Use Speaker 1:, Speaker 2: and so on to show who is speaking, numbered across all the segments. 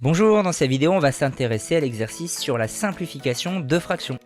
Speaker 1: Bonjour, dans cette vidéo on va s'intéresser à l'exercice sur la simplification de fractions.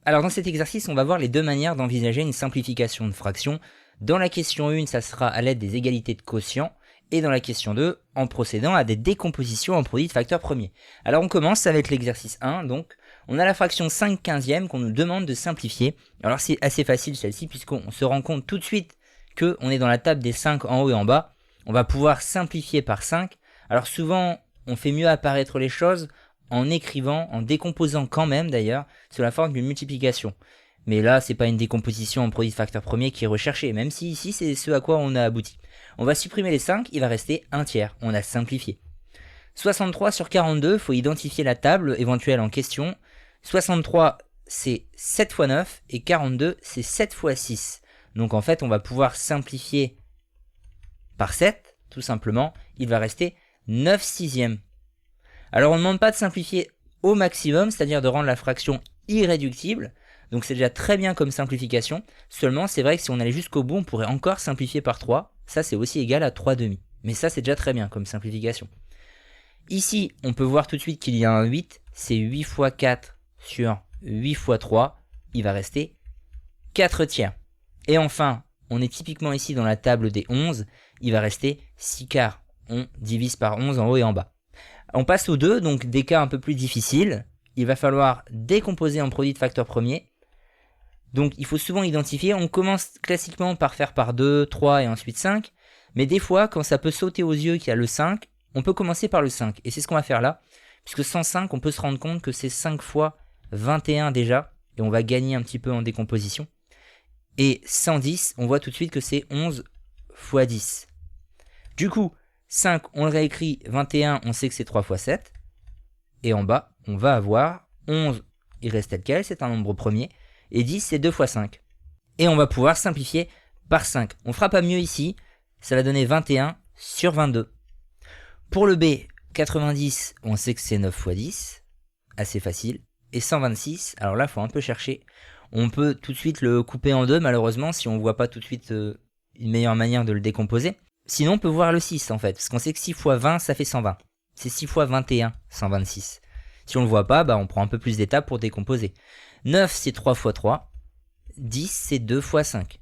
Speaker 1: Alors dans cet exercice on va voir les deux manières d'envisager une simplification de fractions. Dans la question 1 ça sera à l'aide des égalités de quotients et dans la question 2 en procédant à des décompositions en produits de facteurs premiers. Alors on commence avec l'exercice 1, donc on a la fraction 5/15 qu'on nous demande de simplifier. Alors c'est assez facile celle-ci puisqu'on se rend compte tout de suite qu'on est dans la table des 5 en haut et en bas. On va pouvoir simplifier par 5. Alors souvent on fait mieux apparaître les choses en écrivant, en décomposant quand même d'ailleurs, sous la forme d'une multiplication. Mais là, c'est pas une décomposition en produit de facteurs premiers qui est recherchée, même si ici c'est ce à quoi on a abouti. On va supprimer les 5, il va rester un tiers, on a simplifié. 63 sur 42, il faut identifier la table éventuelle en question. 63 c'est 7 fois 9 et 42 c'est 7 fois 6. Donc en fait on va pouvoir simplifier par 7, tout simplement, il va rester 9 sixièmes. Alors on ne demande pas de simplifier au maximum, c'est-à-dire de rendre la fraction irréductible, donc c'est déjà très bien comme simplification, seulement c'est vrai que si on allait jusqu'au bout on pourrait encore simplifier par 3, ça c'est aussi égal à 3 demi, mais ça c'est déjà très bien comme simplification. Ici on peut voir tout de suite qu'il y a un 8, c'est 8 fois 4 sur 8 fois 3, il va rester 4 tiers. Et enfin, on est typiquement ici dans la table des 11, il va rester 6 quarts, on divise par 11 en haut et en bas. On passe aux 2, donc des cas un peu plus difficiles. Il va falloir décomposer en produit de facteurs premiers. Donc il faut souvent identifier, on commence classiquement par faire par 2, 3 et ensuite 5. Mais des fois, quand ça peut sauter aux yeux qu'il y a le 5, on peut commencer par le 5. Et c'est ce qu'on va faire là. Puisque 105, on peut se rendre compte que c'est 5 fois 21 déjà. Et on va gagner un petit peu en décomposition. Et 110, on voit tout de suite que c'est 11 fois 10. Du coup, 5, on le réécrit, 21, on sait que c'est 3 fois 7. Et en bas, on va avoir 11, il reste tel quel, c'est un nombre premier. Et 10, c'est 2 fois 5. Et on va pouvoir simplifier par 5. On fera pas mieux ici, ça va donner 21 sur 22. Pour le B, 90, on sait que c'est 9 fois 10, assez facile. Et 126, alors là, il faut un peu chercher. On peut tout de suite le couper en deux, malheureusement, si on ne voit pas tout de suite une meilleure manière de le décomposer. Sinon, on peut voir le 6 en fait, parce qu'on sait que 6 fois 20, ça fait 120. C'est 6 fois 21, 126. Si on ne le voit pas, on prend un peu plus d'étapes pour décomposer. 9, c'est 3 fois 3. 10, c'est 2 fois 5.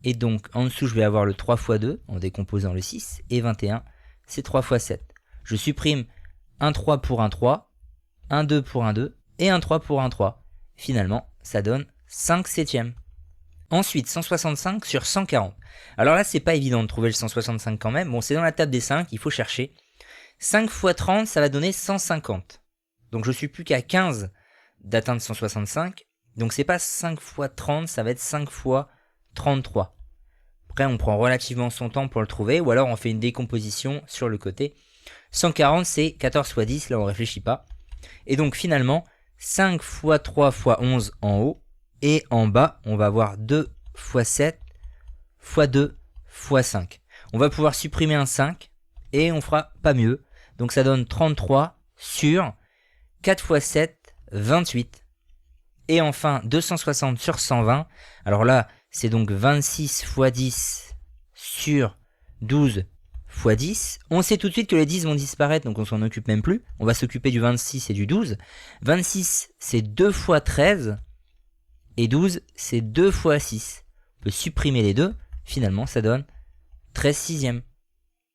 Speaker 1: Et donc, en dessous, je vais avoir le 3 fois 2, en décomposant le 6. Et 21, c'est 3 fois 7. Je supprime un 3 pour un 3, un 2 pour un 2, et un 3 pour un 3. Finalement, ça donne 5 septièmes. Ensuite, 165 sur 140. Alors là, c'est pas évident de trouver le 165 quand même. Bon, c'est dans la table des 5, il faut chercher. 5 fois 30, ça va donner 150. Donc je suis plus qu'à 15 d'atteindre 165. Donc c'est pas 5 fois 30, ça va être 5 fois 33. Après, on prend relativement son temps pour le trouver, ou alors on fait une décomposition sur le côté. 140, c'est 14 fois 10, là on réfléchit pas. Et donc finalement, 5 fois 3 fois 11 en haut, et en bas, on va avoir 2 fois 7 fois 2 fois 5. On va pouvoir supprimer un 5 et on fera pas mieux. Donc ça donne 33 sur 4 fois 7, 28. Et enfin 260 sur 120. Alors là, c'est donc 26 fois 10 sur 12 fois 10. On sait tout de suite que les 10 vont disparaître, donc on s'en occupe même plus. On va s'occuper du 26 et du 12. 26, c'est 2 fois 13. Et 12, c'est 2 fois 6. On peut supprimer les deux. Finalement, ça donne 13 sixièmes.